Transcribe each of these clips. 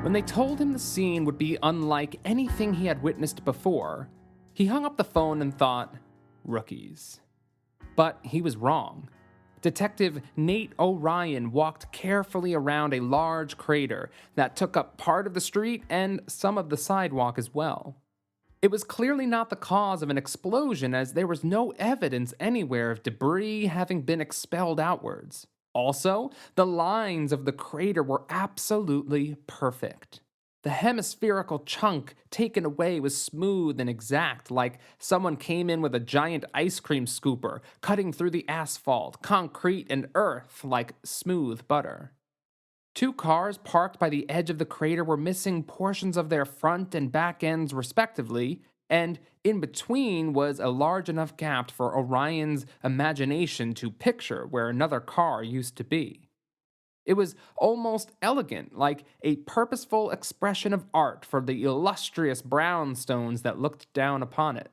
When they told him the scene would be unlike anything he had witnessed before, he hung up the phone and thought, rookies. But he was wrong. Detective NATE Orion walked carefully around a large crater that took up part of the street and some of the sidewalk as well. It was clearly not the cause of an explosion, as there was no evidence anywhere of debris having been expelled outwards. Also, the lines of the crater were absolutely perfect. The hemispherical chunk taken away was smooth and exact, like someone came in with a giant ice cream scooper, cutting through the asphalt, concrete, and earth like smooth butter. 2 cars parked by the edge of the crater were missing portions of their front and back ends respectively, and in between was a large enough gap for Orion's imagination to picture where another car used to be. It was almost elegant, like a purposeful expression of art for the illustrious brownstones that looked down upon it.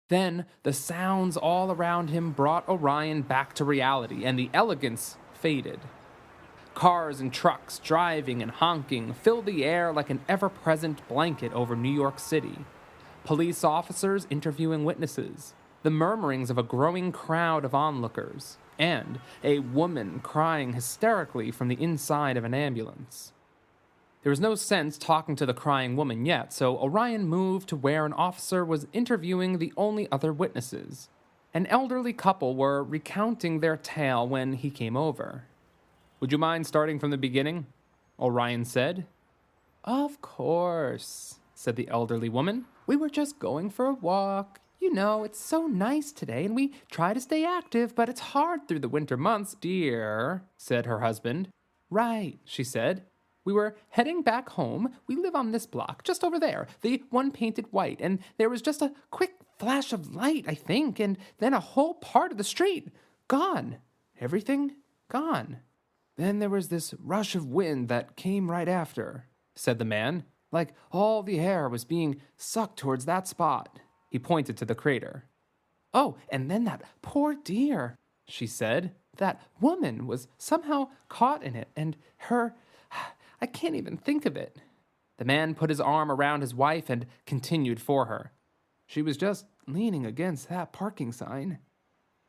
Then the sounds all around him brought Orion back to reality, and the elegance faded. Cars and trucks driving and honking filled the air like an ever-present blanket over New York City. Police officers interviewing witnesses, the murmurings of a growing crowd of onlookers, and a woman crying hysterically from the inside of an ambulance. There was no sense talking to the crying woman yet, so Orion moved to where an officer was interviewing the only other witnesses. An elderly couple were recounting their tale when he came over. "Would you mind starting from the beginning?" Orion said. "Of course," said the elderly woman. "We were just going for a walk. You know, it's so nice today, and we try to stay active, but it's hard through the winter months." "Dear," said her husband. "Right," she said. "We were heading back home. We live on this block, just over there, the one painted white, and there was just a quick flash of light, I think, and then a whole part of the street gone. Everything gone. Then there was this rush of wind that came right after," said the man, "like all the air was being sucked towards that spot." He pointed to the crater. "Oh, and then that poor deer," she said. "That woman was somehow caught in it, and I can't even think of it." The man put his arm around his wife and continued for her. "She was just leaning against that parking sign.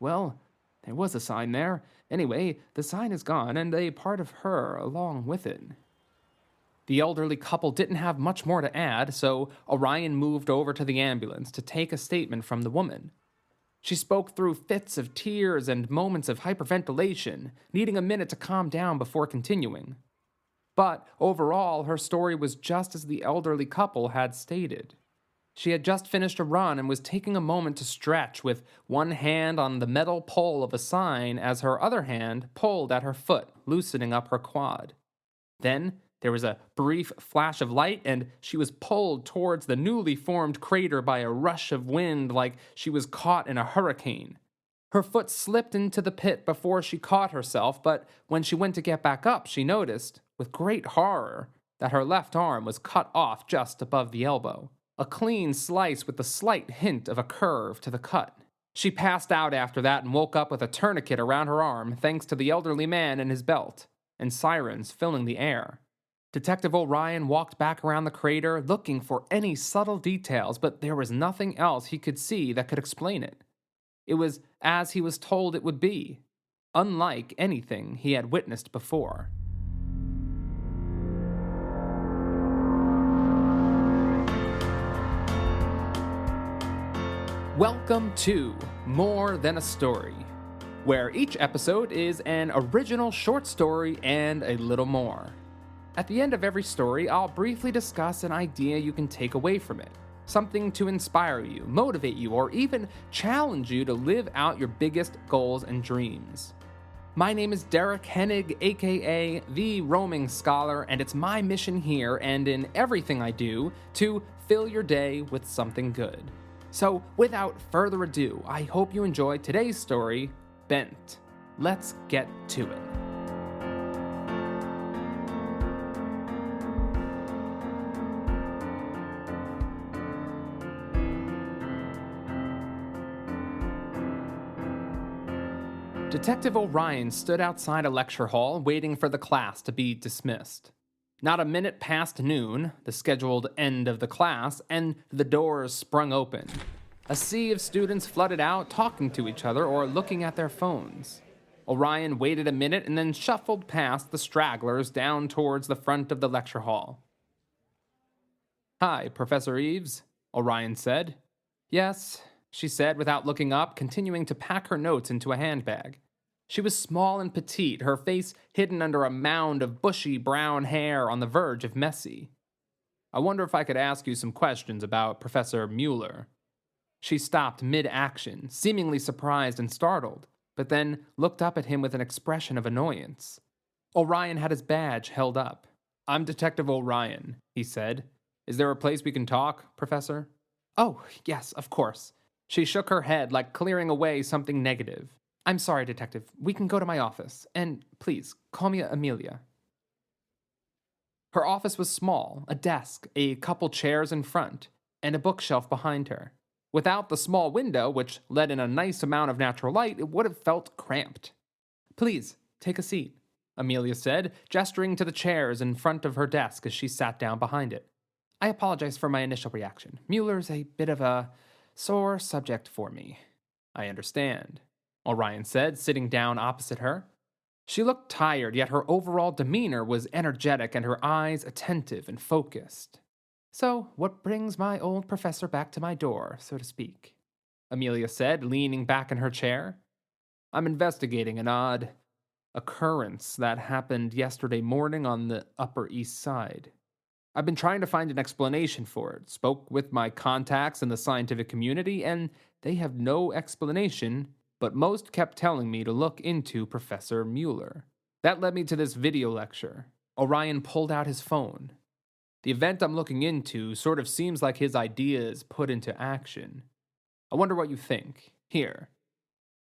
Well, there was a sign there. Anyway, the sign is gone, and a part of her along with it." The elderly couple didn't have much more to add, so Orion moved over to the ambulance to take a statement from the woman. She spoke through fits of tears and moments of hyperventilation, needing a minute to calm down before continuing. But overall, her story was just as the elderly couple had stated. She had just finished a run and was taking a moment to stretch with one hand on the metal pole of a sign as her other hand pulled at her foot, loosening up her quad. Then there was a brief flash of light, and she was pulled towards the newly formed crater by a rush of wind like she was caught in a hurricane. Her foot slipped into the pit before she caught herself, but when she went to get back up, she noticed, with great horror, that her left arm was cut off just above the elbow. A clean slice with the slight hint of a curve to the cut. She passed out after that and woke up with a tourniquet around her arm, thanks to the elderly man and his belt, and sirens filling the air. Detective Orion walked back around the crater, looking for any subtle details, but there was nothing else he could see that could explain it. It was as he was told it would be, unlike anything he had witnessed before. Welcome to More Than a Story, where each episode is an original short story and a little more. At the end of every story, I'll briefly discuss an idea you can take away from it, something to inspire you, motivate you, or even challenge you to live out your biggest goals and dreams. My name is Derek Hennig, aka The Roaming Scholar, and it's my mission here and in everything I do to fill your day with something good. So, without further ado, I hope you enjoy today's story, Bent. Let's get to it. Detective Orion stood outside a lecture hall waiting for the class to be dismissed. Not a minute past noon, the scheduled end of the class, and the doors sprung open. A sea of students flooded out, talking to each other or looking at their phones. Orion waited a minute and then shuffled past the stragglers down towards the front of the lecture hall. "Hi, Professor Eaves," Orion said. "Yes," she said without looking up, continuing to pack her notes into a handbag. She was small and petite, her face hidden under a mound of bushy brown hair on the verge of messy. "I wonder if I could ask you some questions about Professor Müller." She stopped mid-action, seemingly surprised and startled, but then looked up at him with an expression of annoyance. Orion had his badge held up. "I'm Detective Orion," he said. "Is there a place we can talk, Professor?" "Oh, yes, of course." She shook her head like clearing away something negative. "I'm sorry, Detective. We can go to my office. And please, call me Emilia." Her office was small, a desk, a couple chairs in front, and a bookshelf behind her. Without the small window, which let in a nice amount of natural light, it would have felt cramped. "Please, take a seat," Emilia said, gesturing to the chairs in front of her desk as she sat down behind it. "I apologize for my initial reaction. Müller's a bit of a sore subject for me." "I understand," Orion said, sitting down opposite her. She looked tired, yet her overall demeanor was energetic and her eyes attentive and focused. "So, what brings my old professor back to my door, so to speak?" Emilia said, leaning back in her chair. "I'm investigating an odd occurrence that happened yesterday morning on the Upper East Side. I've been trying to find an explanation for it, spoke with my contacts in the scientific community, and they have no explanation, but most kept telling me to look into Professor Müller. That led me to this video lecture." Orion pulled out his phone. "The event I'm looking into sort of seems like his ideas put into action. I wonder what you think. Here."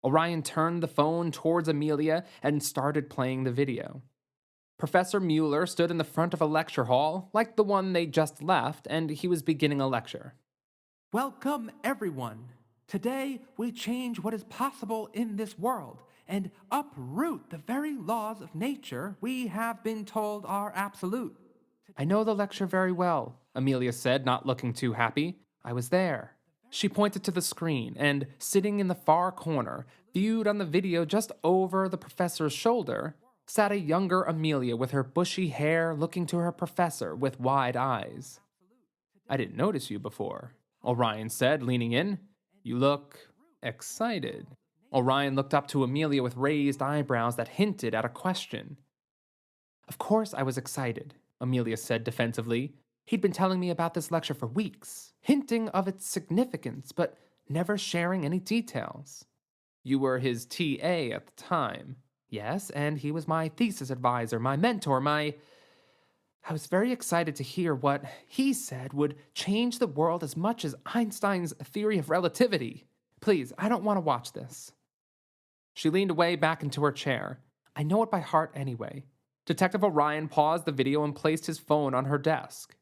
Orion turned the phone towards Emilia and started playing the video. Professor Müller stood in the front of a lecture hall, like the one they just left, and he was beginning a lecture. "Welcome, everyone. Today, we change what is possible in this world and uproot the very laws of nature we have been told are absolute." "I know the lecture very well," Emilia said, not looking too happy. "I was there." She pointed to the screen, and sitting in the far corner, viewed on the video just over the professor's shoulder, sat a younger Emilia with her bushy hair looking to her professor with wide eyes. "I didn't notice you before," Orion said, leaning in. "You look excited." Orion looked up to Emilia with raised eyebrows that hinted at a question. "Of course I was excited," Emilia said defensively. "He'd been telling me about this lecture for weeks, hinting of its significance, but never sharing any details." "You were his TA at the time." "Yes, and he was my thesis advisor, my mentor, I was very excited to hear what he said would change the world as much as Einstein's theory of relativity. Please, I don't want to watch this." She leaned away back into her chair. "I know it by heart anyway." Detective Orion paused the video and placed his phone on her desk.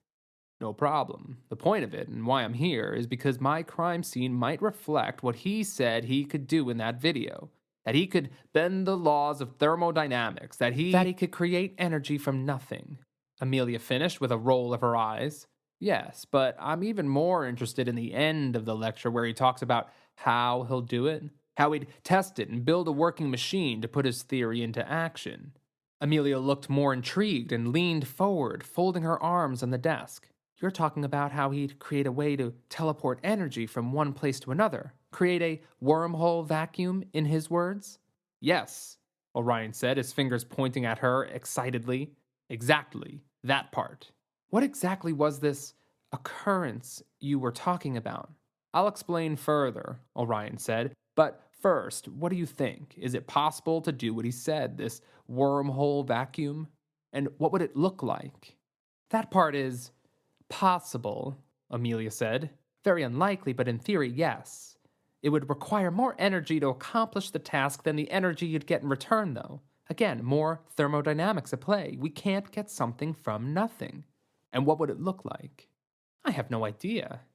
"No problem. The point of it, and why I'm here, is because my crime scene might reflect what he said he could do in that video. That he could bend the laws of thermodynamics, that he could create energy from nothing." Emilia finished with a roll of her eyes. "Yes, but I'm even more interested in the end of the lecture where he talks about how he'll do it, how he'd test it and build a working machine to put his theory into action." Emilia looked more intrigued and leaned forward, folding her arms on the desk. "You're talking about how he'd create a way to teleport energy from one place to another, create a wormhole vacuum, in his words?" "Yes," Orion said, his fingers pointing at her excitedly. "Exactly, that part." "What exactly was this occurrence you were talking about?" "I'll explain further," Orion said. "But first, what do you think? Is it possible to do what he said, this wormhole vacuum? And what would it look like?" "That part is possible," Emilia said. "Very unlikely, but in theory, yes. It would require more energy to accomplish the task than the energy you'd get in return, though. Again, more thermodynamics at play. We can't get something from nothing." "And what would it look like?" "I have no idea."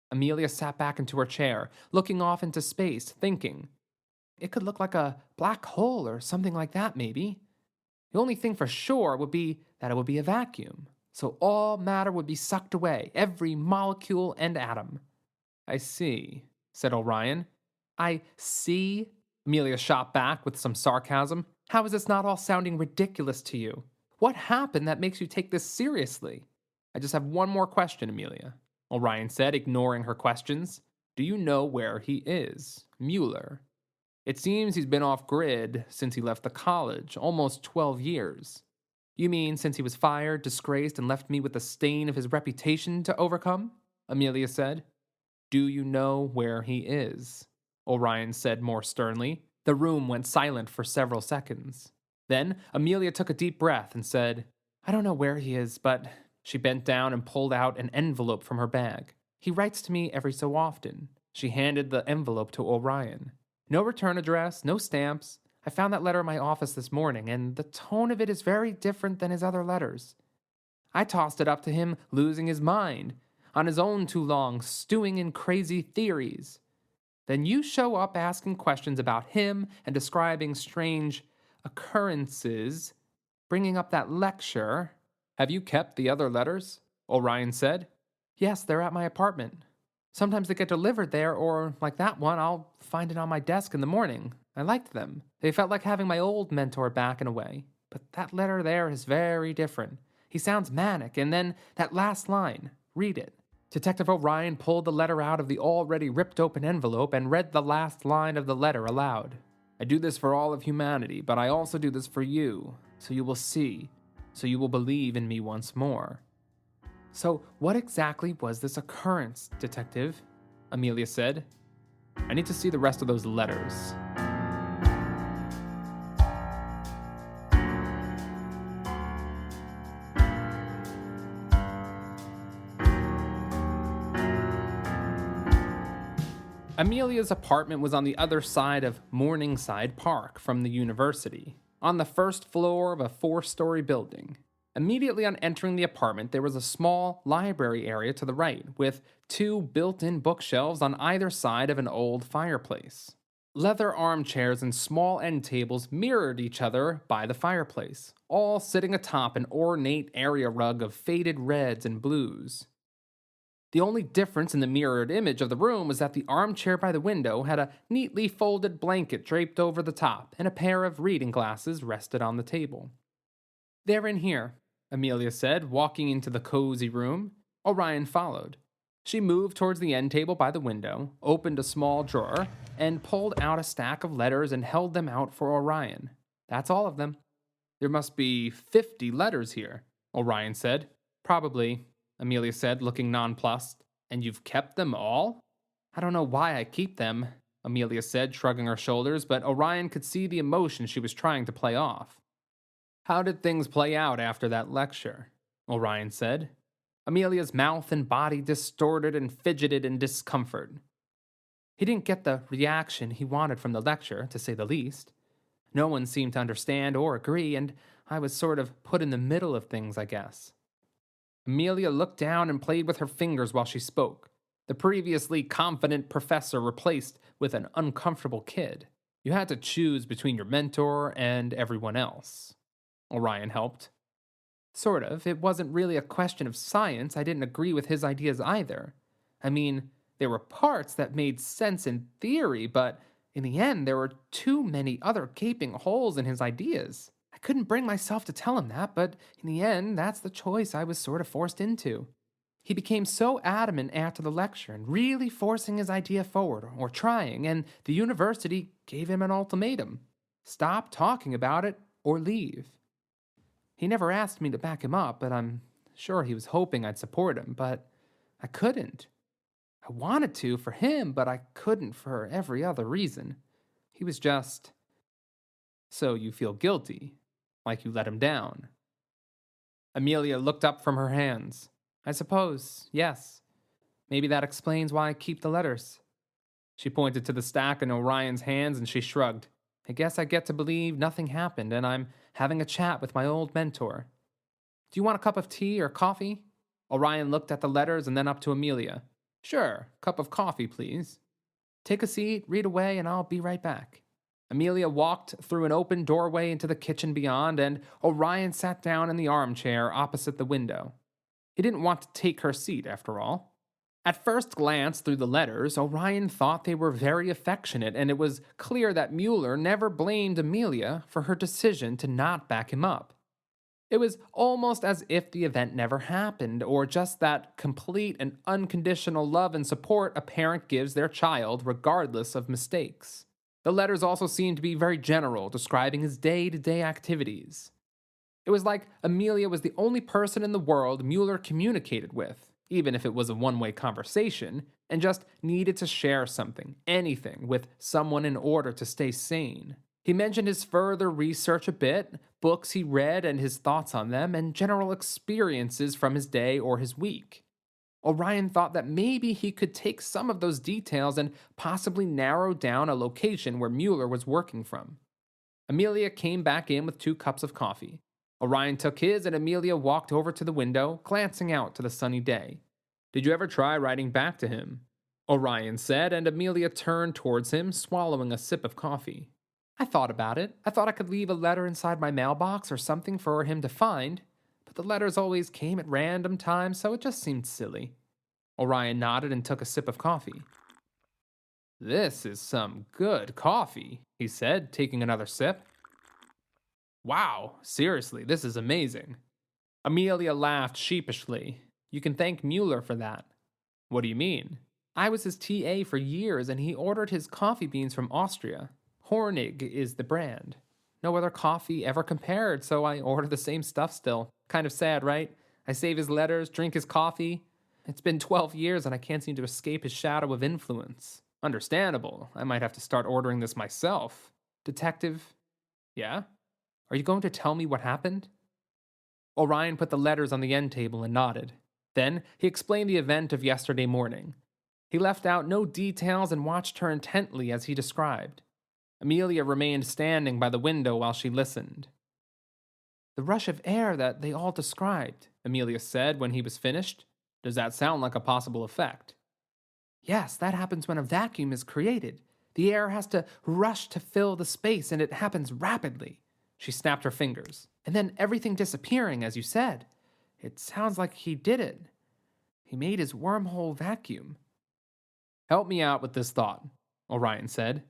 Emilia sat back into her chair, looking off into space, thinking. "It could look like a black hole or something like that, maybe. The only thing for sure would be that it would be a vacuum, so all matter would be sucked away, every molecule and atom. I see, said Orion. I see? Emilia shot back with some sarcasm. How is this not all sounding ridiculous to you? What happened that makes you take this seriously? I just have one more question, Emilia, Orion said, ignoring her questions. Do you know where he is, Müller? It seems he's been off grid since he left the college, almost 12 years. You mean since he was fired, disgraced, and left me with the stain of his reputation to overcome? Emilia said. Do you know where he is? Orion said more sternly. The room went silent for several seconds. Then Emilia took a deep breath and said, I don't know where he is, but... She bent down and pulled out an envelope from her bag. He writes to me every so often. She handed the envelope to Orion. No return address, no stamps. I found that letter in my office this morning, and the tone of it is very different than his other letters. I tossed it up to him, losing his mind, on his own too long, stewing in crazy theories. Then you show up asking questions about him and describing strange occurrences, bringing up that lecture. Have you kept the other letters? Orion said. Yes, they're at my apartment. Sometimes they get delivered there, or, like that one, I'll find it on my desk in the morning. I liked them. They felt like having my old mentor back in a way. But that letter there is very different. He sounds manic, and then that last line. Read it. Detective Orion pulled the letter out of the already ripped-open envelope and read the last line of the letter aloud. I do this for all of humanity, but I also do this for you, so you will see, so you will believe in me once more. So what exactly was this occurrence, Detective? Emilia said. I need to see the rest of those letters. Emilia's apartment was on the other side of Morningside Park from the university, on the first floor of a 4-story building. Immediately on entering the apartment, there was a small library area to the right, with 2 built-in bookshelves on either side of an old fireplace. Leather armchairs and small end tables mirrored each other by the fireplace, all sitting atop an ornate area rug of faded reds and blues. The only difference in the mirrored image of the room was that the armchair by the window had a neatly folded blanket draped over the top, and a pair of reading glasses rested on the table. They're in here, Emilia said, walking into the cozy room. Orion followed. She moved towards the end table by the window, opened a small drawer, and pulled out a stack of letters and held them out for Orion. That's all of them. There must be 50 letters here, Orion said. Probably, Emilia said, looking nonplussed. And you've kept them all? I don't know why I keep them, Emilia said, shrugging her shoulders, but Orion could see the emotion she was trying to play off. How did things play out after that lecture? Orion said. Emilia's mouth and body distorted and fidgeted in discomfort. He didn't get the reaction he wanted from the lecture, to say the least. No one seemed to understand or agree, and I was sort of put in the middle of things, I guess. Emilia looked down and played with her fingers while she spoke. The previously confident professor replaced with an uncomfortable kid. You had to choose between your mentor and everyone else. Orion helped. Sort of. It wasn't really a question of science. I didn't agree with his ideas either. I mean, there were parts that made sense in theory, but in the end, there were too many other gaping holes in his ideas. I couldn't bring myself to tell him that, but in the end, that's the choice I was sort of forced into. He became so adamant after the lecture and really forcing his idea forward, or trying, and the university gave him an ultimatum. Stop talking about it or leave. He never asked me to back him up, but I'm sure he was hoping I'd support him, but I couldn't. I wanted to for him, but I couldn't for every other reason. He was just... So you feel guilty, like you let him down. Emilia looked up from her hands. I suppose, yes. Maybe that explains why I keep the letters. She pointed to the stack in Orion's hands and she shrugged. I guess I get to believe nothing happened and I'm having a chat with my old mentor. Do you want a cup of tea or coffee? Orion looked at the letters and then up to Emilia. Sure, cup of coffee, please. Take a seat, read away, and I'll be right back. Emilia walked through an open doorway into the kitchen beyond, and Orion sat down in the armchair opposite the window. He didn't want to take her seat, after all. At first glance through the letters, Orion thought they were very affectionate, and it was clear that Müller never blamed Emilia for her decision to not back him up. It was almost as if the event never happened, or just that complete and unconditional love and support a parent gives their child regardless of mistakes. The letters also seemed to be very general, describing his day-to-day activities. It was like Emilia was the only person in the world Müller communicated with, even if it was a one-way conversation, and just needed to share something, anything, with someone in order to stay sane. He mentioned his further research a bit, books he read and his thoughts on them, and general experiences from his day or his week. Orion thought that maybe he could take some of those details and possibly narrow down a location where Müller was working from. Emilia came back in with 2 cups of coffee. Orion took his, and Emilia walked over to the window, glancing out to the sunny day. "Did you ever try writing back to him?" Orion said, and Emilia turned towards him, swallowing a sip of coffee. "I thought about it. I thought I could leave a letter inside my mailbox or something for him to find, but the letters always came at random times, so it just seemed silly." Orion nodded and took a sip of coffee. "This is some good coffee," he said, taking another sip. "Wow, seriously, this is amazing." Emilia laughed sheepishly. "You can thank Müller for that." "What do you mean?" "I was his TA for years, and he ordered his coffee beans from Austria. Hornig is the brand. No other coffee ever compared, so I order the same stuff still. Kind of sad, right? I save his letters, drink his coffee. It's been 12 years and I can't seem to escape his shadow of influence. Understandable. I might have to start ordering this myself. Detective?" "Yeah? Are you going to tell me what happened?" Orion put the letters on the end table and nodded. Then he explained the event of yesterday morning. He left out no details and watched her intently as he described. Emilia remained standing by the window while she listened. "The rush of air that they all described," Emilia said when he was finished. "Does that sound like a possible effect?" "Yes, that happens when a vacuum is created. The air has to rush to fill the space, and it happens rapidly." She snapped her fingers. "And then everything disappearing, as you said. It sounds like he did it. He made his wormhole vacuum." "Help me out with this thought," Orion said.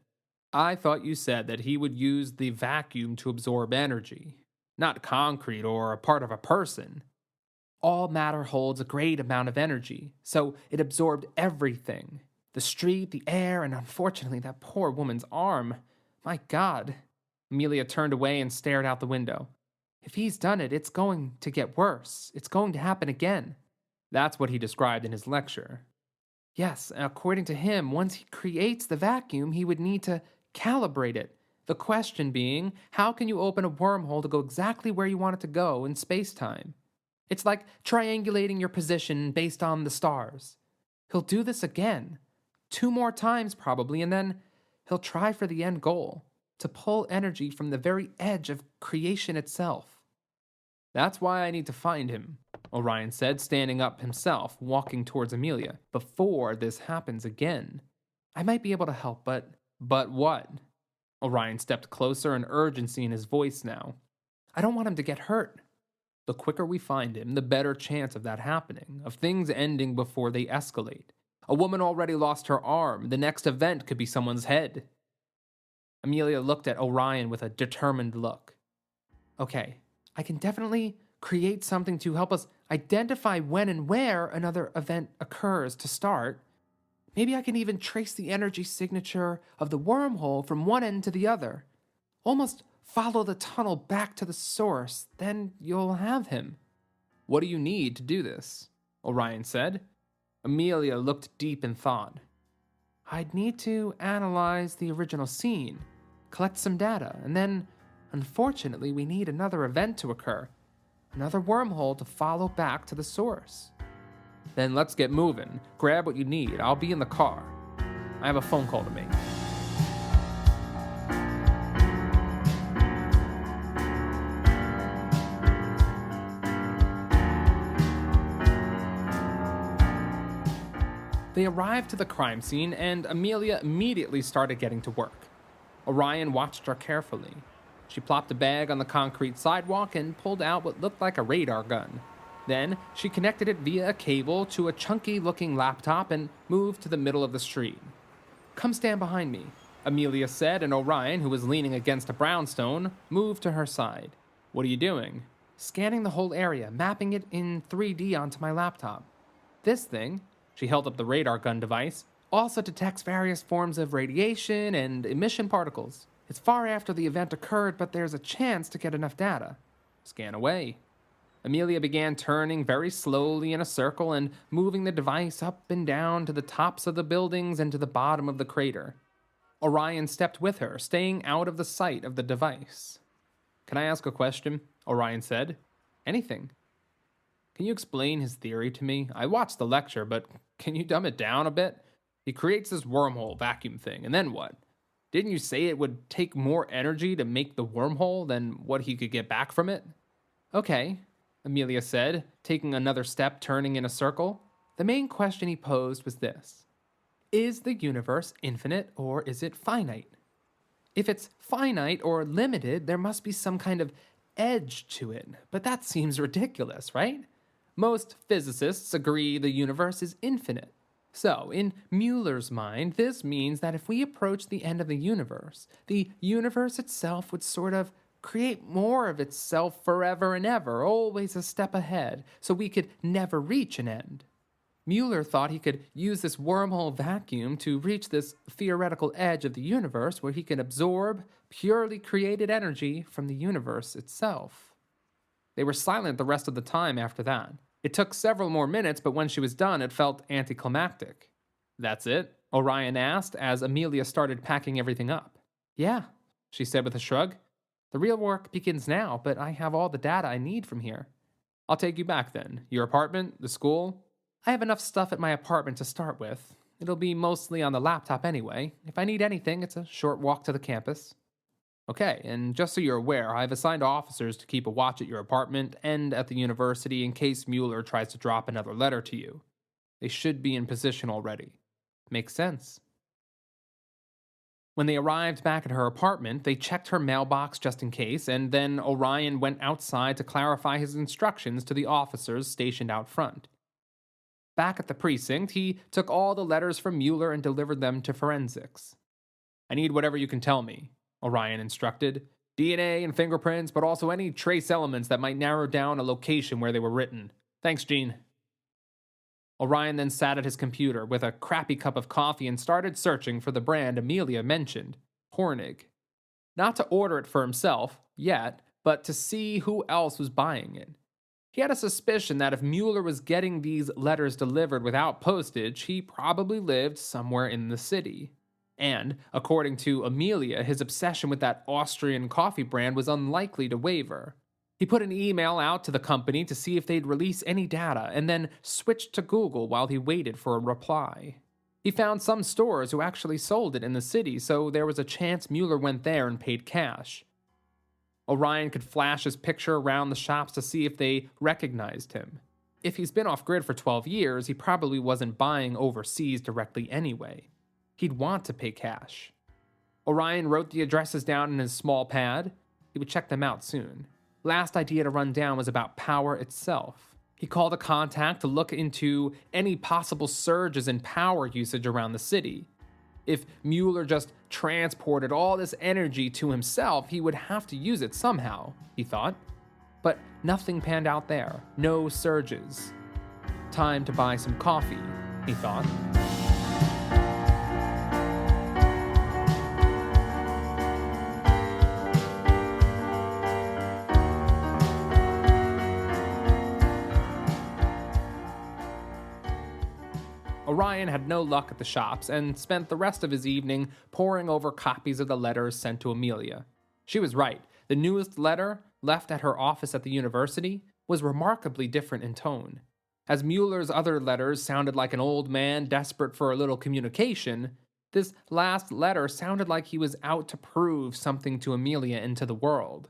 "I thought you said that he would use the vacuum to absorb energy, not concrete or a part of a person." "All matter holds a great amount of energy, so it absorbed everything. The street, the air, and unfortunately that poor woman's arm. My God." Emilia turned away and stared out the window. "If he's done it, it's going to get worse. It's going to happen again." That's what he described in his lecture. "Yes, according to him, once he creates the vacuum, he would need to calibrate it. The question being, how can you open a wormhole to go exactly where you want it to go in space-time? It's like triangulating your position based on the stars. He'll do this again, 2 more times probably, and then he'll try for the end goal, to pull energy from the very edge of creation itself." "That's why I need to find him," Orion said, standing up himself, walking towards Emilia. "Before this happens again. I might be able to help, but..." "But what?" Orion stepped closer, an urgency in his voice now. "I don't want him to get hurt. The quicker we find him, the better chance of that happening, of things ending before they escalate. A woman already lost her arm. The next event could be someone's head." Emilia looked at Orion with a determined look. "Okay, I can definitely create something to help us identify when and where another event occurs to start. Maybe I can even trace the energy signature of the wormhole from one end to the other. Almost follow the tunnel back to the source, then you'll have him." "What do you need to do this?" Orion said. Emilia looked deep in thought. "I'd need to analyze the original scene, collect some data, and then, unfortunately, we need another event to occur. Another wormhole to follow back to the source." "Then let's get moving. Grab what you need. I'll be in the car. I have a phone call to make." They arrived to the crime scene, and Emilia immediately started getting to work. Orion watched her carefully. She plopped a bag on the concrete sidewalk and pulled out what looked like a radar gun. Then, she connected it via a cable to a chunky-looking laptop and moved to the middle of the street. "Come stand behind me," Emilia said, and Orion, who was leaning against a brownstone, moved to her side. "What are you doing?" "Scanning the whole area, mapping it in 3D onto my laptop. This thing," she held up the radar gun device, "also detects various forms of radiation and emission particles. It's far after the event occurred, but there's a chance to get enough data." "Scan away." Emilia began turning very slowly in a circle and moving the device up and down to the tops of the buildings and to the bottom of the crater. Orion stepped with her, staying out of the sight of the device. "Can I ask a question?" Orion said. "Anything." "Can you explain his theory to me? I watched the lecture, but can you dumb it down a bit? He creates this wormhole vacuum thing, and then what? Didn't you say it would take more energy to make the wormhole than what he could get back from it?" "Okay," Emilia said, taking another step, turning in a circle. "The main question he posed was this: is the universe infinite or is it finite? If it's finite or limited, there must be some kind of edge to it, but that seems ridiculous, right? Most physicists agree the universe is infinite. So, in Müller's mind, this means that if we approach the end of the universe itself would sort of create more of itself forever and ever, always a step ahead, so we could never reach an end. Müller thought he could use this wormhole vacuum to reach this theoretical edge of the universe where he can absorb purely created energy from the universe itself." They were silent the rest of the time after that. It took several more minutes, but when she was done, it felt anticlimactic. "That's it?" Orion asked as Emilia started packing everything up. "Yeah," she said with a shrug. "The real work begins now, but I have all the data I need from here." "I'll take you back then. Your apartment, the school?" "I have enough stuff at my apartment to start with. It'll be mostly on the laptop anyway. If I need anything, it's a short walk to the campus." "Okay, and just so you're aware, I've assigned officers to keep a watch at your apartment and at the university in case Müller tries to drop another letter to you. They should be in position already." "Makes sense." When they arrived back at her apartment, they checked her mailbox just in case, and then Orion went outside to clarify his instructions to the officers stationed out front. Back at the precinct, he took all the letters from Müller and delivered them to forensics. "I need whatever you can tell me," Orion instructed. "DNA and fingerprints, but also any trace elements that might narrow down a location where they were written. Thanks, Gene." Orion then sat at his computer with a crappy cup of coffee and started searching for the brand Emilia mentioned, Hornig. Not to order it for himself, yet, but to see who else was buying it. He had a suspicion that if Müller was getting these letters delivered without postage, he probably lived somewhere in the city. And, according to Emilia, his obsession with that Austrian coffee brand was unlikely to waver. He put an email out to the company to see if they'd release any data, and then switched to Google while he waited for a reply. He found some stores who actually sold it in the city, so there was a chance Müller went there and paid cash. Orion could flash his picture around the shops to see if they recognized him. If he's been off-grid for 12 years, he probably wasn't buying overseas directly anyway. He'd want to pay cash. Orion wrote the addresses down in his small pad. He would check them out soon. Last idea to run down was about power itself. He called a contact to look into any possible surges in power usage around the city. If Müller just transported all this energy to himself, he would have to use it somehow, he thought. But nothing panned out there. No surges. Time to buy some coffee, he thought. Orion had no luck at the shops and spent the rest of his evening poring over copies of the letters sent to Emilia. She was right. The newest letter, left at her office at the university, was remarkably different in tone. As Müller's other letters sounded like an old man desperate for a little communication, this last letter sounded like he was out to prove something to Emilia and to the world.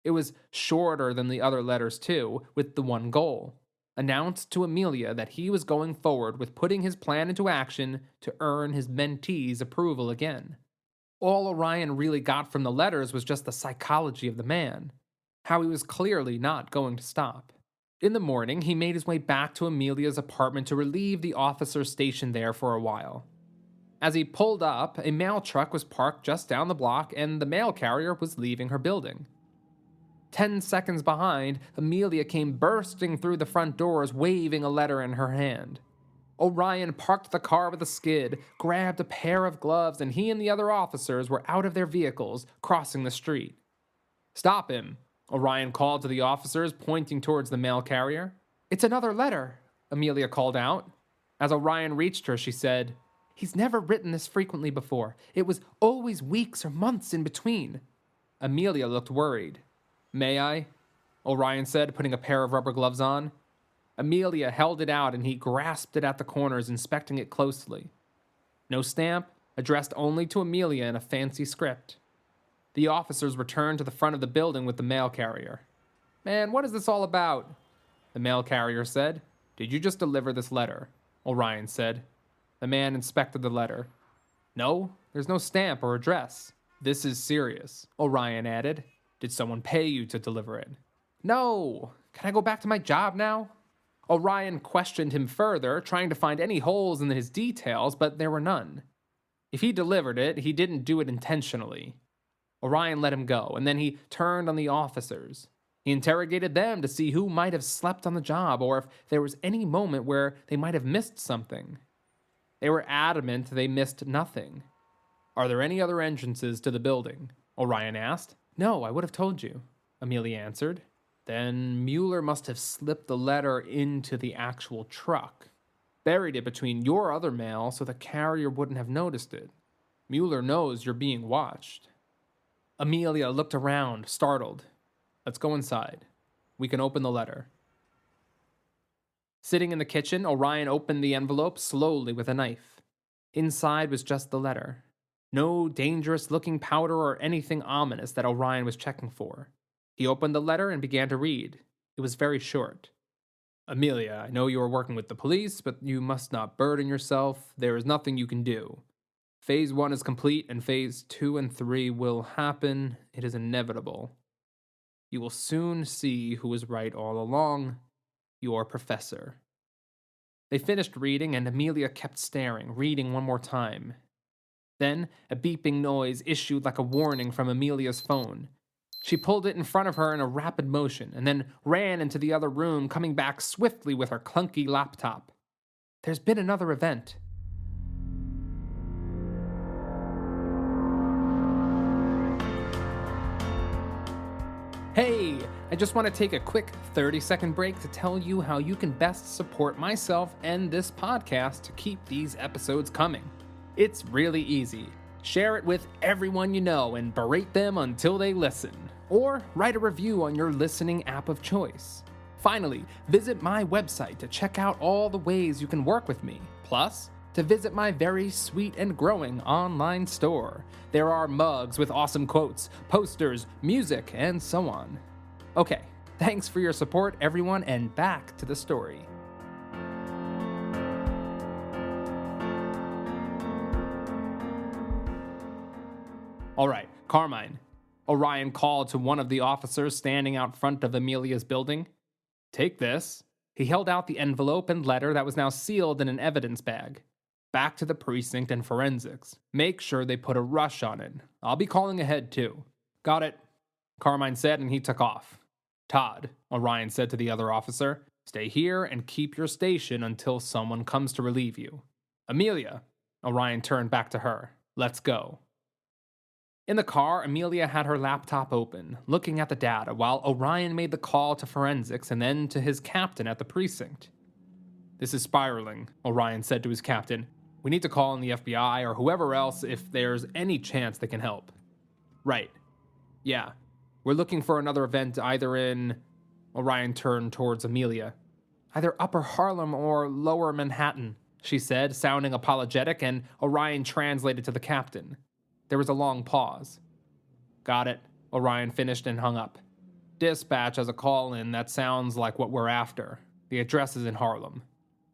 It was shorter than the other letters too, with the one goal: announced to Emilia that he was going forward with putting his plan into action to earn his mentee's approval again. All Orion really got from the letters was just the psychology of the man, how he was clearly not going to stop. In the morning, he made his way back to Emilia's apartment to relieve the officer stationed there for a while. As he pulled up, a mail truck was parked just down the block and the mail carrier was leaving her building. 10 seconds behind, Emilia came bursting through the front doors, waving a letter in her hand. Orion parked the car with a skid, grabbed a pair of gloves, and he and the other officers were out of their vehicles, crossing the street. "Stop him," Orion called to the officers, pointing towards the mail carrier. "It's another letter," Emilia called out. As Orion reached her, she said, "He's never written this frequently before. It was always weeks or months in between." Emilia looked worried. "May I?" Orion said, putting a pair of rubber gloves on. Emilia held it out and he grasped it at the corners, inspecting it closely. No stamp, addressed only to Emilia in a fancy script. The officers returned to the front of the building with the mail carrier. "Man, what is this all about?" The mail carrier said. "Did you just deliver this letter?" Orion said. The man inspected the letter. "No, there's no stamp or address." "This is serious," Orion added. "Did someone pay you to deliver it?" "No. Can I go back to my job now?" Orion questioned him further, trying to find any holes in his details, but there were none. If he delivered it, he didn't do it intentionally. Orion let him go, and then he turned on the officers. He interrogated them to see who might have slept on the job, or if there was any moment where they might have missed something. They were adamant they missed nothing. "Are there any other entrances to the building?" Orion asked. "No, I would have told you," Emilia answered. "Then Müller must have slipped the letter into the actual truck. Buried it between your other mail so the carrier wouldn't have noticed it. Müller knows you're being watched." Emilia looked around, startled. "Let's go inside. We can open the letter." Sitting in the kitchen, Orion opened the envelope slowly with a knife. Inside was just the letter. No dangerous-looking powder or anything ominous that Orion was checking for. He opened the letter and began to read. It was very short. "Emilia, I know you are working with the police, but you must not burden yourself. There is nothing you can do. Phase 1 is complete, and Phase 2 and 3 will happen. It is inevitable. You will soon see who was right all along. Your professor." They finished reading, and Emilia kept staring, reading one more time. Then, a beeping noise issued like a warning from Emilia's phone. She pulled it in front of her in a rapid motion, and then ran into the other room, coming back swiftly with her clunky laptop. "There's been another event." Hey, I just want to take a quick 30-second break to tell you how you can best support myself and this podcast to keep these episodes coming. It's really easy. Share it with everyone you know and berate them until they listen. Or write a review on your listening app of choice. Finally, visit my website to check out all the ways you can work with me. Plus, to visit my very sweet and growing online store. There are mugs with awesome quotes, posters, music, and so on. Okay, thanks for your support, everyone, and back to the story. All right, Carmine. Orion called to one of the officers standing out front of Emilia's building. "Take this." He held out the envelope and letter that was now sealed in an evidence bag. "Back to the precinct and forensics. Make sure they put a rush on it. I'll be calling ahead too." "Got it," Carmine said, and he took off. "Todd," Orion said to the other officer, "stay here and keep your station until someone comes to relieve you." "Emilia," Orion turned back to her. "Let's go." In the car, Emilia had her laptop open, looking at the data, while Orion made the call to forensics and then to his captain at the precinct. "This is spiraling," Orion said to his captain. "We need to call in the FBI or whoever else if there's any chance they can help." "Right. Yeah. We're looking for another event either in..." Orion turned towards Emilia. "Either Upper Harlem or Lower Manhattan," she said, sounding apologetic, and Orion translated to the captain. There was a long pause. "Got it," Orion finished and hung up. "Dispatch has a call-in that sounds like what we're after. The address is in Harlem."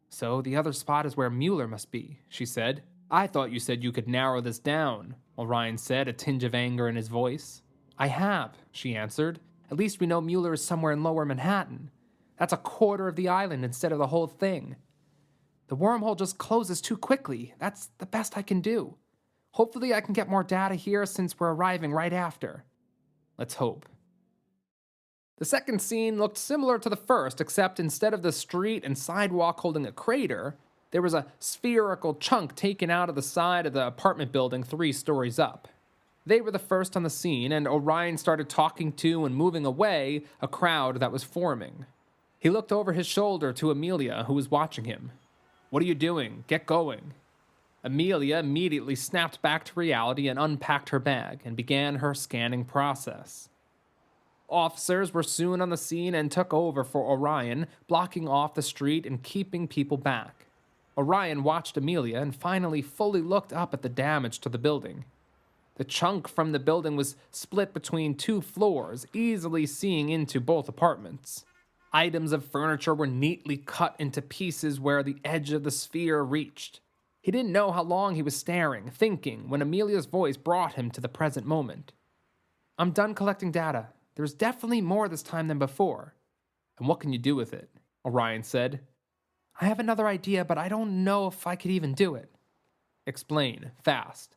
"So the other spot is where Müller must be," she said. I thought you said you could narrow this down, Orion said, a tinge of anger in his voice. I have, she answered. At least we know Müller is somewhere in Lower Manhattan. That's a quarter of the island instead of the whole thing. The wormhole just closes too quickly. That's the best I can do. Hopefully I can get more data here since we're arriving right after. Let's hope. The second scene looked similar to the first, except instead of the street and sidewalk holding a crater, there was a spherical chunk taken out of the side of the apartment building 3 stories up. They were the first on the scene, and Orion started talking to and moving away a crowd that was forming. He looked over his shoulder to Emilia, who was watching him. What are you doing? Get going. Emilia immediately snapped back to reality and unpacked her bag and began her scanning process. Officers were soon on the scene and took over for Orion, blocking off the street and keeping people back. Orion watched Emilia and finally fully looked up at the damage to the building. The chunk from the building was split between 2 floors, easily seeing into both apartments. Items of furniture were neatly cut into pieces where the edge of the sphere reached. He didn't know how long he was staring, thinking, when Emilia's voice brought him to the present moment. I'm done collecting data. There's definitely more this time than before. And what can you do with it? Orion said. I have another idea, but I don't know if I could even do it. Explain, fast.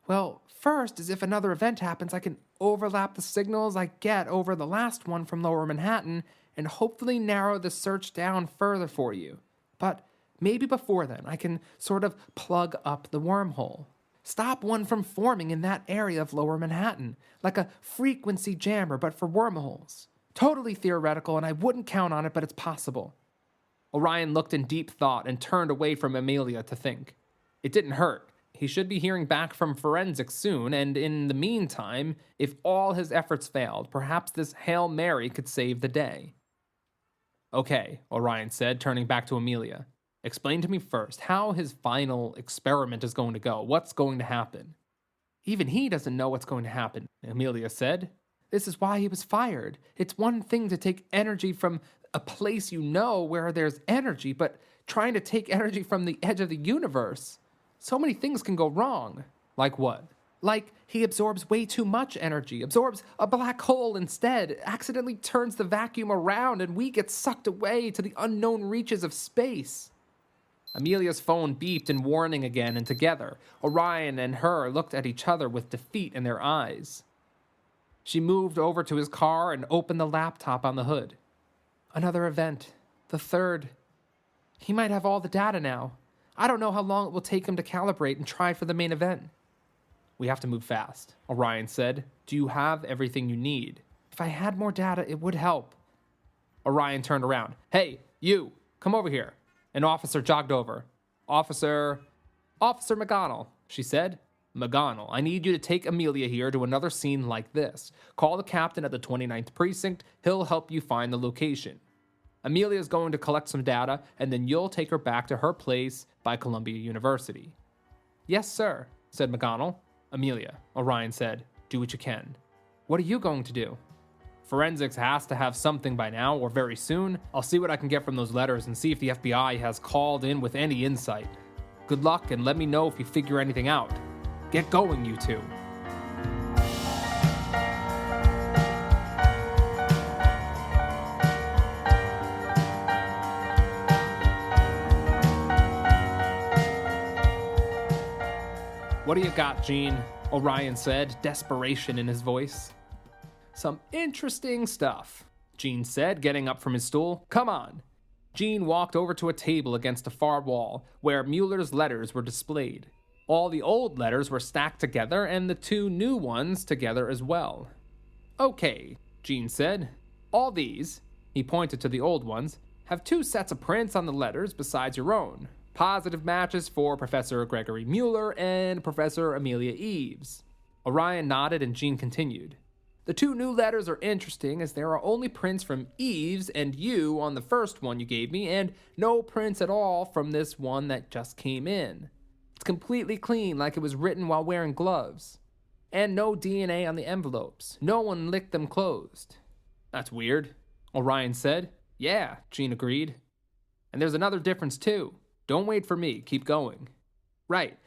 Well, first is if another event happens, I can overlap the signals I get over the last one from Lower Manhattan and hopefully narrow the search down further for you. But maybe before then, I can sort of plug up the wormhole. Stop one from forming in that area of Lower Manhattan, like a frequency jammer, but for wormholes. Totally theoretical, and I wouldn't count on it, but it's possible. Orion looked in deep thought and turned away from Emilia to think. It didn't hurt. He should be hearing back from forensics soon, and in the meantime, if all his efforts failed, perhaps this Hail Mary could save the day. Okay, Orion said, turning back to Emilia. Explain to me first how his final experiment is going to go. What's going to happen? Even he doesn't know what's going to happen, Emilia said. This is why he was fired. It's one thing to take energy from a place you know where there's energy, but trying to take energy from the edge of the universe. So many things can go wrong. Like what? Like he absorbs way too much energy, absorbs a black hole instead, accidentally turns the vacuum around, and we get sucked away to the unknown reaches of space. Emilia's phone beeped in warning again, and together, Orion and her looked at each other with defeat in their eyes. She moved over to his car and opened the laptop on the hood. Another event. The third. He might have all the data now. I don't know how long it will take him to calibrate and try for the main event. We have to move fast, Orion said. Do you have everything you need? If I had more data, it would help. Orion turned around. Hey, you, come over here. An officer jogged over. Officer McGonnell, she said. McGonnell, I need you to take Emilia here to another scene like this. Call the captain at the 29th precinct. He'll help you find the location. Emilia's going to collect some data, and then you'll take her back to her place by Columbia University. Yes, sir, said McGonnell. Emilia, Orion said, do what you can. What are you going to do? Forensics has to have something by now or very soon. I'll see what I can get from those letters and see if the FBI has called in with any insight. Good luck, and let me know if you figure anything out. Get going, you two. What do you got, Gene? Orion said, desperation in his voice. Some interesting stuff, Gene said, getting up from his stool. Come on. Gene walked over to a table against a far wall where Müller's letters were displayed. All the old letters were stacked together and the 2 new ones together as well. Okay, Gene said. All these, he pointed to the old ones, have 2 sets of prints on the letters besides your own. Positive matches for Professor Gregory Müller and Professor Emilia Eaves. Orion nodded and Gene continued. The 2 new letters are interesting as there are only prints from Eaves and you on the first one you gave me, and no prints at all from this one that just came in. It's completely clean, like it was written while wearing gloves. And no DNA on the envelopes. No one licked them closed. That's weird, Orion said. Yeah, Gene agreed. And there's another difference too. Don't wait for me, keep going. Right.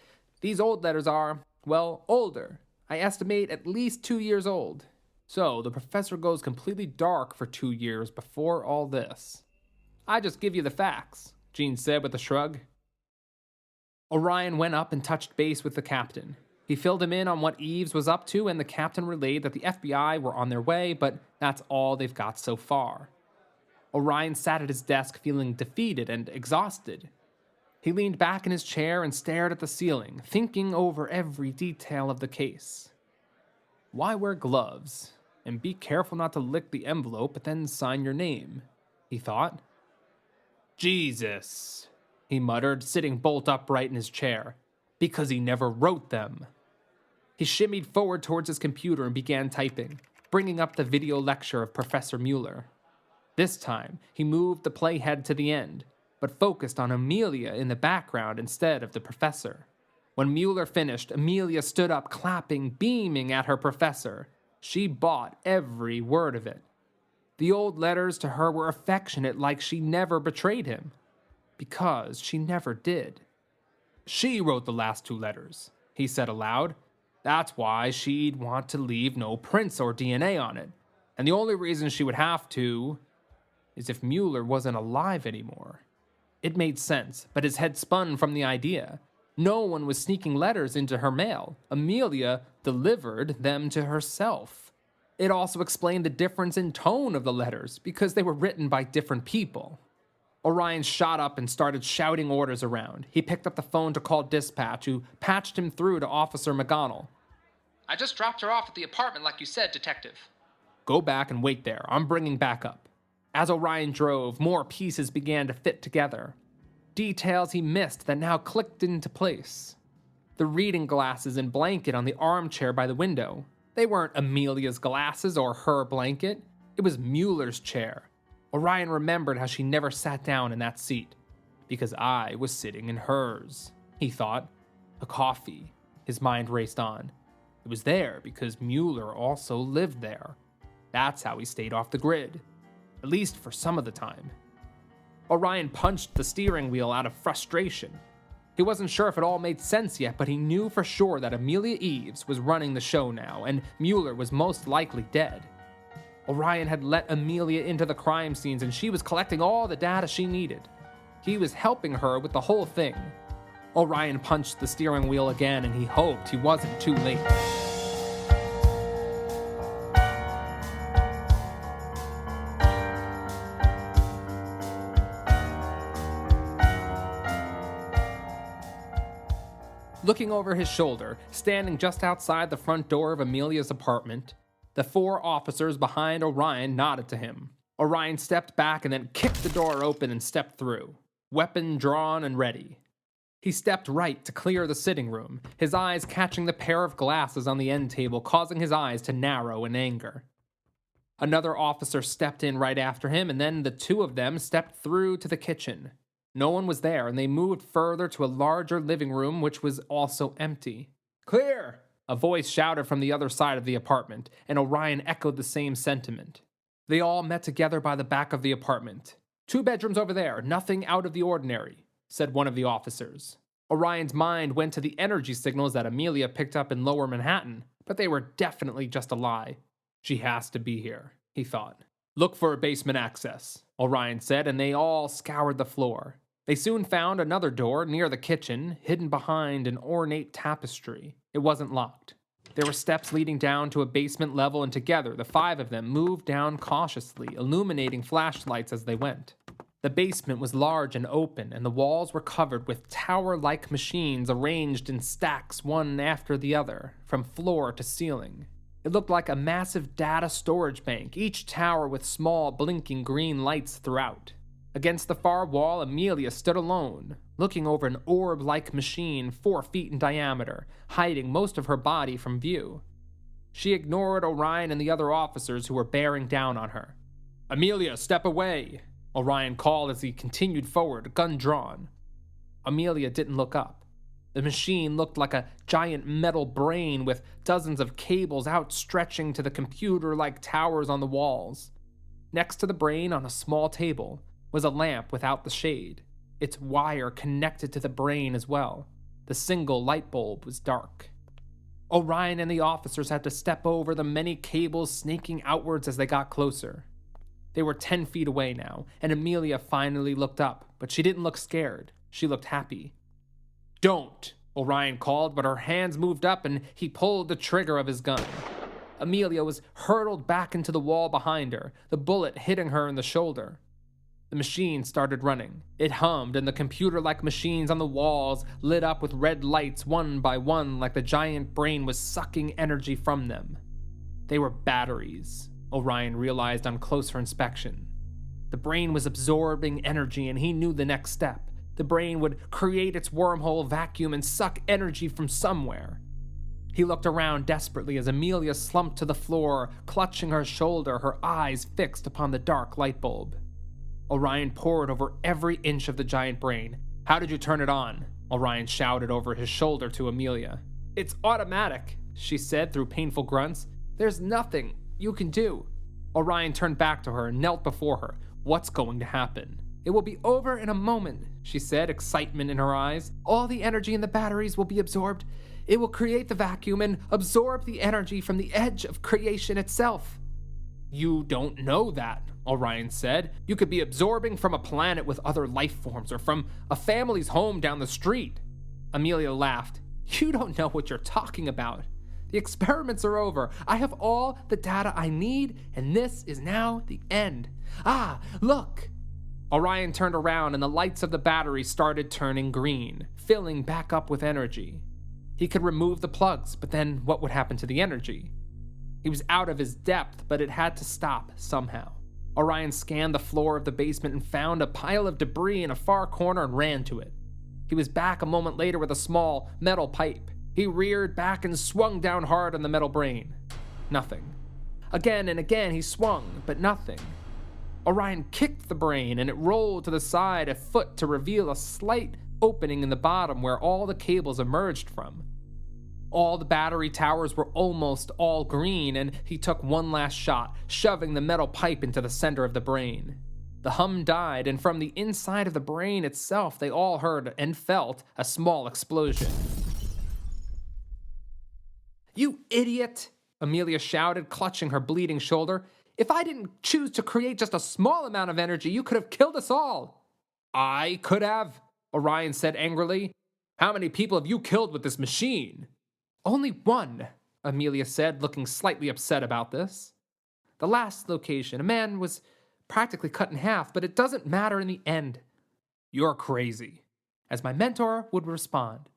These old letters are, well, older. I estimate at least 2 years old. So the professor goes completely dark for 2 years before all this. I just give you the facts, Jean said with a shrug. Orion went up and touched base with the captain. He filled him in on what Eaves was up to, and the captain relayed that the FBI were on their way, but that's all they've got so far. Orion sat at his desk feeling defeated and exhausted. He leaned back in his chair and stared at the ceiling, thinking over every detail of the case. Why wear gloves? And be careful not to lick the envelope, but then sign your name, he thought. Jesus, he muttered, sitting bolt upright in his chair. Because he never wrote them. He shimmied forward towards his computer and began typing, bringing up the video lecture of Professor Müller. This time, he moved the playhead to the end, but focused on Emilia in the background instead of the professor. When Müller finished, Emilia stood up, clapping, beaming at her professor. She bought every word of it. The old letters to her were affectionate, like she never betrayed him. Because she never did. She wrote the last 2 letters, he said aloud. That's why she'd want to leave no prints or DNA on it. And the only reason she would have to is if Müller wasn't alive anymore. It made sense, but his head spun from the idea. No one was sneaking letters into her mail. Emilia delivered them to herself. It also explained the difference in tone of the letters, because they were written by different people. Orion shot up and started shouting orders around. He picked up the phone to call dispatch, who patched him through to Officer McGonnell. I just dropped her off at the apartment like you said, Detective. Go back and wait there. I'm bringing backup. As Orion drove, more pieces began to fit together. Details he missed that now clicked into place. The reading glasses and blanket on the armchair by the window. They weren't Emilia's glasses or her blanket. It was Müller's chair. Orion remembered how she never sat down in that seat. Because I was sitting in hers, he thought. A coffee. His mind raced on. It was there because Müller also lived there. That's how he stayed off the grid. At least for some of the time. Orion punched the steering wheel out of frustration. He wasn't sure if it all made sense yet, but he knew for sure that Emilia Eaves was running the show now, and Müller was most likely dead. Orion had let Emilia into the crime scenes, and she was collecting all the data she needed. He was helping her with the whole thing. Orion punched the steering wheel again, and he hoped he wasn't too late. Looking over his shoulder, standing just outside the front door of Emilia's apartment, the 4 officers behind Orion nodded to him. Orion stepped back and then kicked the door open and stepped through, weapon drawn and ready. He stepped right to clear the sitting room, his eyes catching the pair of glasses on the end table, causing his eyes to narrow in anger. Another officer stepped in right after him, and then the 2 of them stepped through to the kitchen. No one was there, and they moved further to a larger living room, which was also empty. Clear! A voice shouted from the other side of the apartment, and Orion echoed the same sentiment. They all met together by the back of the apartment. 2 bedrooms over there, nothing out of the ordinary, said one of the officers. Orion's mind went to the energy signals that Emilia picked up in Lower Manhattan, but they were definitely just a lie. She has to be here, he thought. Look for a basement access, Orion said, and they all scoured the floor. They soon found another door near the kitchen, hidden behind an ornate tapestry. It wasn't locked. There were steps leading down to a basement level, and together, the 5 of them moved down cautiously, illuminating flashlights as they went. The basement was large and open, and the walls were covered with tower-like machines arranged in stacks one after the other, from floor to ceiling. It looked like a massive data storage bank, each tower with small, blinking green lights throughout. Against the far wall, Emilia stood alone, looking over an orb-like machine 4 feet in diameter, hiding most of her body from view. She ignored Orion and the other officers who were bearing down on her. Emilia, step away, Orion called as he continued forward, gun drawn. Emilia didn't look up. The machine looked like a giant metal brain with dozens of cables outstretching to the computer-like towers on the walls. Next to the brain, on a small table, was a lamp without the shade, its wire connected to the brain as well. The single light bulb was dark. Orion and the officers had to step over the many cables snaking outwards as they got closer. They were 10 feet away now, and Emilia finally looked up, but she didn't look scared. She looked happy. "Don't," Orion called, but her hands moved up and he pulled the trigger of his gun. Emilia was hurtled back into the wall behind her, the bullet hitting her in the shoulder. The machine started running. It hummed, and the computer-like machines on the walls lit up with red lights one by one like the giant brain was sucking energy from them. They were batteries, Orion realized on closer inspection. The brain was absorbing energy, and he knew the next step. The brain would create its wormhole vacuum and suck energy from somewhere. He looked around desperately as Emilia slumped to the floor, clutching her shoulder, her eyes fixed upon the dark light bulb. Orion pored over every inch of the giant brain. "How did you turn it on?" Orion shouted over his shoulder to Emilia. "It's automatic," she said through painful grunts. "There's nothing you can do." Orion turned back to her and knelt before her. "What's going to happen?" "It will be over in a moment," she said, excitement in her eyes. "All the energy in the batteries will be absorbed. It will create the vacuum and absorb the energy from the edge of creation itself." "You don't know that," Orion said. "You could be absorbing from a planet with other life forms or from a family's home down the street." Emilia laughed. "You don't know what you're talking about. The experiments are over. I have all the data I need, and this is now the end. Ah, look!" Orion turned around and the lights of the battery started turning green, filling back up with energy. He could remove the plugs, but then what would happen to the energy? He was out of his depth, but it had to stop somehow. Orion scanned the floor of the basement and found a pile of debris in a far corner and ran to it. He was back a moment later with a small metal pipe. He reared back and swung down hard on the metal brain. Nothing. Again and again he swung, but nothing. Orion kicked the brain and it rolled to the side a foot to reveal a slight opening in the bottom where all the cables emerged from. All the battery towers were almost all green, and he took one last shot, shoving the metal pipe into the center of the brain. The hum died, and from the inside of the brain itself, they all heard and felt a small explosion. "You idiot!" Emilia shouted, clutching her bleeding shoulder. "If I didn't choose to create just a small amount of energy, you could have killed us all." "I could have," Orion said angrily. "How many people have you killed with this machine?" "Only one," Emilia said, looking slightly upset about this. "The last location, a man was practically cut in half, but it doesn't matter in the end." "You're crazy," as my mentor would respond.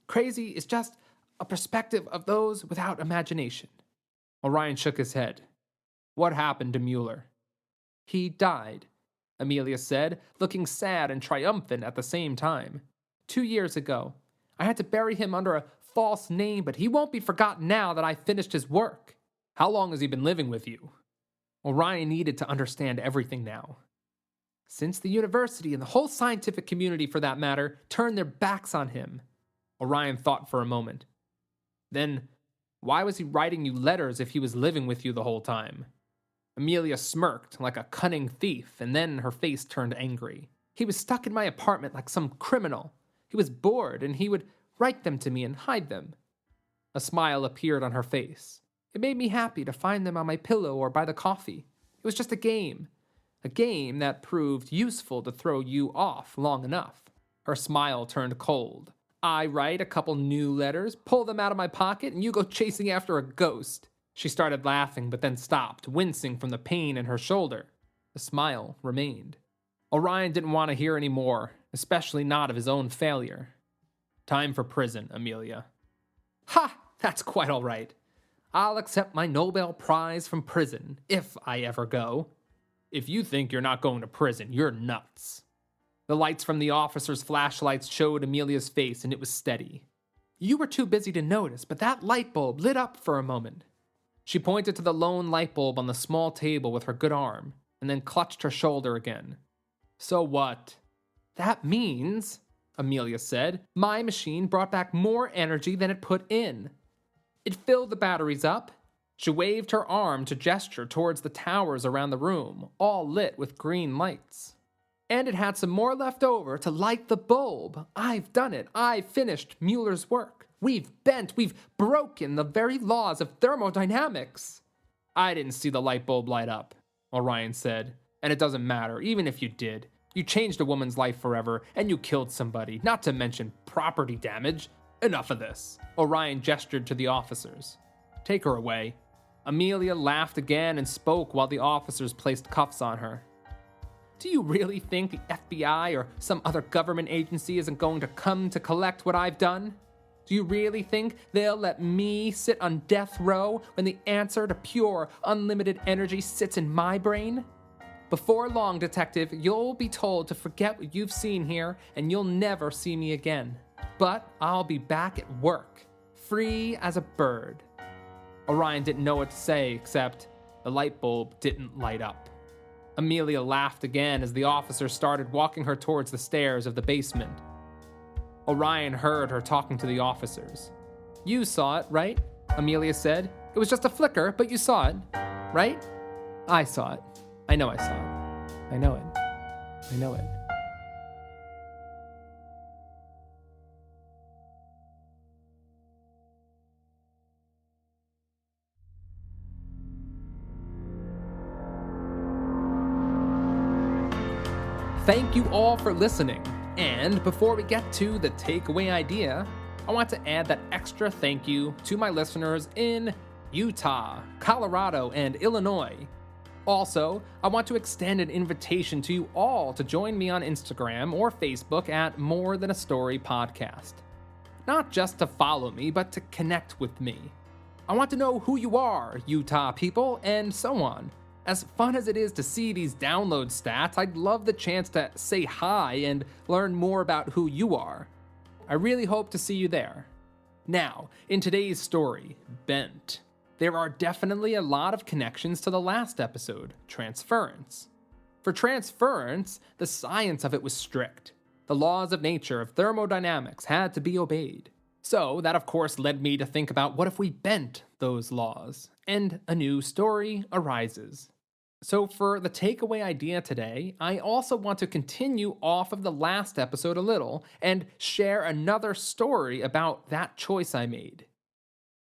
"Crazy is just a perspective of those without imagination." Orion shook his head. "What happened to Müller?" "He died," Emilia said, looking sad and triumphant at the same time. 2 years ago. I had to bury him under a false name, but he won't be forgotten now that I finished his work." "How long has he been living with you?" Orion needed to understand everything now. "Since the university and the whole scientific community, for that matter, turned their backs on him." Orion thought for a moment. "Then why was he writing you letters if he was living with you the whole time?" Emilia smirked like a cunning thief, and then her face turned angry. "He was stuck in my apartment like some criminal. He was bored, and he would write them to me and hide them." A smile appeared on her face. "It made me happy to find them on my pillow or by the coffee. It was just a game that proved useful to throw you off long enough." Her smile turned cold. "I write a couple new letters, pull them out of my pocket, and you go chasing after a ghost." She started laughing, but then stopped, wincing from the pain in her shoulder. The smile remained. Orion didn't want to hear any more, especially not of his own failure. "Time for prison, Emilia." "Ha! That's quite all right. I'll accept my Nobel Prize from prison, if I ever go." "If you think you're not going to prison, you're nuts." The lights from the officers' flashlights showed Emilia's face, and it was steady. "You were too busy to notice, but that light bulb lit up for a moment." She pointed to the lone light bulb on the small table with her good arm, and then clutched her shoulder again. "So what?" "That means," Emilia said, "my machine brought back more energy than it put in. It filled the batteries up." She waved her arm to gesture towards the towers around the room, all lit with green lights. And it had some more left over to light the bulb. I've done it. I've finished Müller's work. We've broken the very laws of thermodynamics. I didn't see the light bulb light up, Orion said. And it doesn't matter, even if you did. You changed a woman's life forever, and you killed somebody, not to mention property damage. Enough of this. Orion gestured to the officers. Take her away. Emilia laughed again and spoke while the officers placed cuffs on her. Do you really think the FBI or some other government agency isn't going to come to collect what I've done? Do you really think they'll let me sit on death row when the answer to pure, unlimited energy sits in my brain? Before long, Detective, you'll be told to forget what you've seen here, and you'll never see me again. But I'll be back at work, free as a bird. Orion didn't know what to say, except the light bulb didn't light up. Emilia laughed again as the officer started walking her towards the stairs of the basement. Orion heard her talking to the officers. You saw it, right? Emilia said. It was just a flicker, but you saw it, right? I saw it. I know I saw it. I know it. I know it. Thank you all for listening. And before we get to the takeaway idea, I want to add that extra thank you to my listeners in Utah, Colorado, and Illinois. Also, I want to extend an invitation to you all to join me on Instagram or Facebook at More Than a Story Podcast. Not just to follow me, but to connect with me. I want to know who you are, Utah people, and so on. As fun as it is to see these download stats, I'd love the chance to say hi and learn more about who you are. I really hope to see you there. Now, in today's story, Bent. There are definitely a lot of connections to the last episode, transference. For transference, the science of it was strict. The laws of nature, of thermodynamics, had to be obeyed. So that of course led me to think about what if we bent those laws, and a new story arises. So for the takeaway idea today, I also want to continue off of the last episode a little and share another story about that choice I made.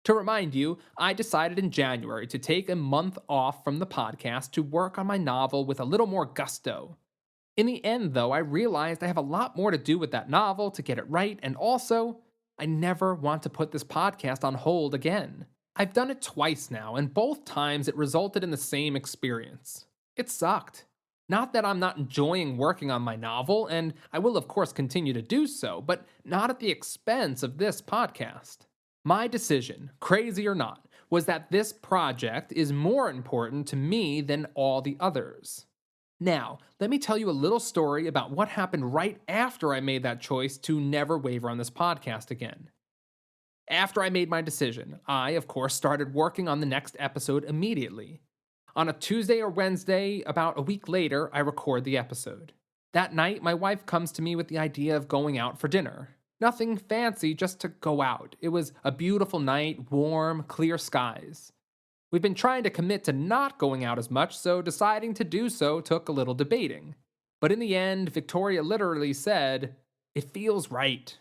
To remind you, I decided in January to take a month off from the podcast to work on my novel with a little more gusto. In the end, though, I realized I have a lot more to do with that novel to get it right, and also, I never want to put this podcast on hold again. I've done it twice now, and both times it resulted in the same experience. It sucked. Not that I'm not enjoying working on my novel, and I will of course continue to do so, but not at the expense of this podcast. My decision, crazy or not, was that this project is more important to me than all the others. Now, let me tell you a little story about what happened right after I made that choice to never waver on this podcast again. After I made my decision, I, of course, started working on the next episode immediately. On a Tuesday or Wednesday, about a week later, I record the episode. That night, my wife comes to me with the idea of going out for dinner. Nothing fancy, just to go out. It was a beautiful night, warm, clear skies. We've been trying to commit to not going out as much, so deciding to do so took a little debating. But in the end, Victoria literally said, "It feels right."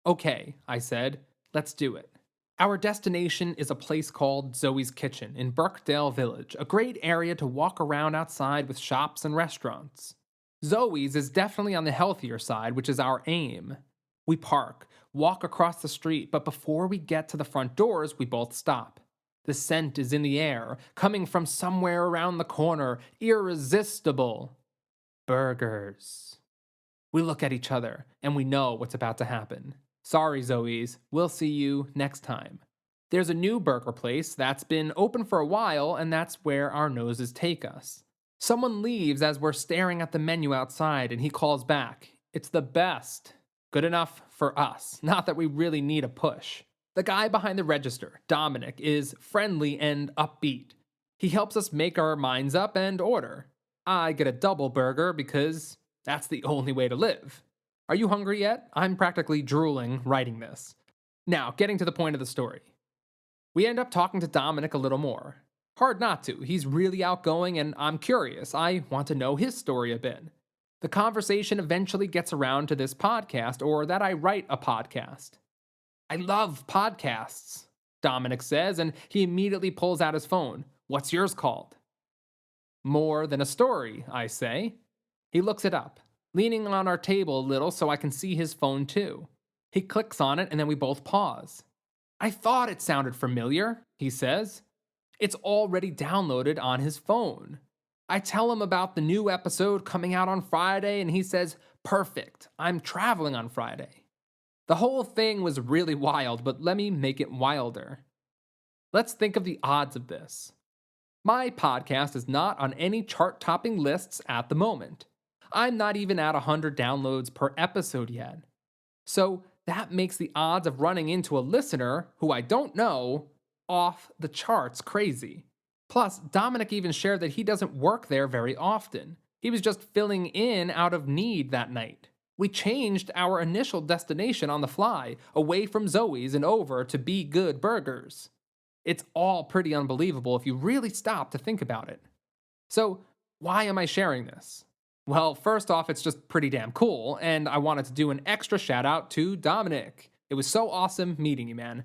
Okay, I said. Let's do it. Our destination is a place called Zoe's Kitchen in Birkdale Village, a great area to walk around outside with shops and restaurants. Zoe's is definitely on the healthier side, which is our aim. We park, walk across the street, but before we get to the front doors, we both stop. The scent is in the air, coming from somewhere around the corner, irresistible. Burgers. We look at each other, and we know what's about to happen. Sorry, Zoe's. We'll see you next time. There's a new burger place that's been open for a while, and that's where our noses take us. Someone leaves as we're staring at the menu outside, and he calls back. It's the best. Good enough for us. Not that we really need a push. The guy behind the register, Dominic, is friendly and upbeat. He helps us make our minds up and order. I get a double burger because that's the only way to live. Are you hungry yet? I'm practically drooling writing this. Now, getting to the point of the story. We end up talking to Dominic a little more. Hard not to. He's really outgoing and I'm curious. I want to know his story a bit. The conversation eventually gets around to this podcast, or that I write a podcast. I love podcasts, Dominic says, and he immediately pulls out his phone. What's yours called? More Than a Story, I say. He looks it up, leaning on our table a little so I can see his phone too. He clicks on it and then we both pause. I thought it sounded familiar, he says. It's already downloaded on his phone. I tell him about the new episode coming out on Friday and he says, perfect, I'm traveling on Friday. The whole thing was really wild, but let me make it wilder. Let's think of the odds of this. My podcast is not on any chart-topping lists at the moment. I'm not even at 100 downloads per episode yet. So that makes the odds of running into a listener who I don't know off the charts crazy. Plus, Dominic even shared that he doesn't work there very often. He was just filling in out of need that night. We changed our initial destination on the fly, away from Zoe's and over to Be Good Burgers. It's all pretty unbelievable if you really stop to think about it. So, why am I sharing this? Well, first off, it's just pretty damn cool, and I wanted to do an extra shout out to Dominic. It was so awesome meeting you, man.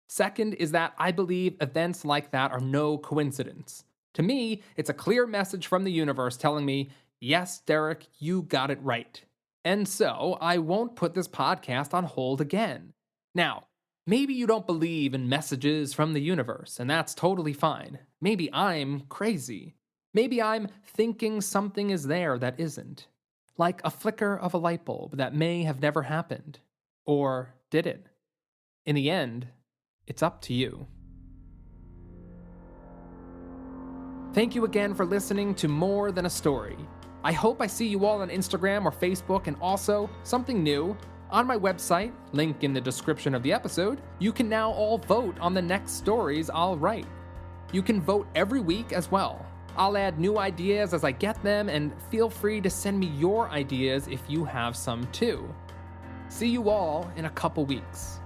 Second is that I believe events like that are no coincidence. To me, it's a clear message from the universe telling me, yes, Derek, you got it right. And so, I won't put this podcast on hold again. Now, maybe you don't believe in messages from the universe, and that's totally fine. Maybe I'm crazy. Maybe I'm thinking something is there that isn't. Like a flicker of a light bulb that may have never happened. Or did it? In the end, it's up to you. Thank you again for listening to More Than a Story. I hope I see you all on Instagram or Facebook, and also, something new, on my website, link in the description of the episode, you can now all vote on the next stories I'll write. You can vote every week as well. I'll add new ideas as I get them, and feel free to send me your ideas if you have some too. See you all in a couple weeks.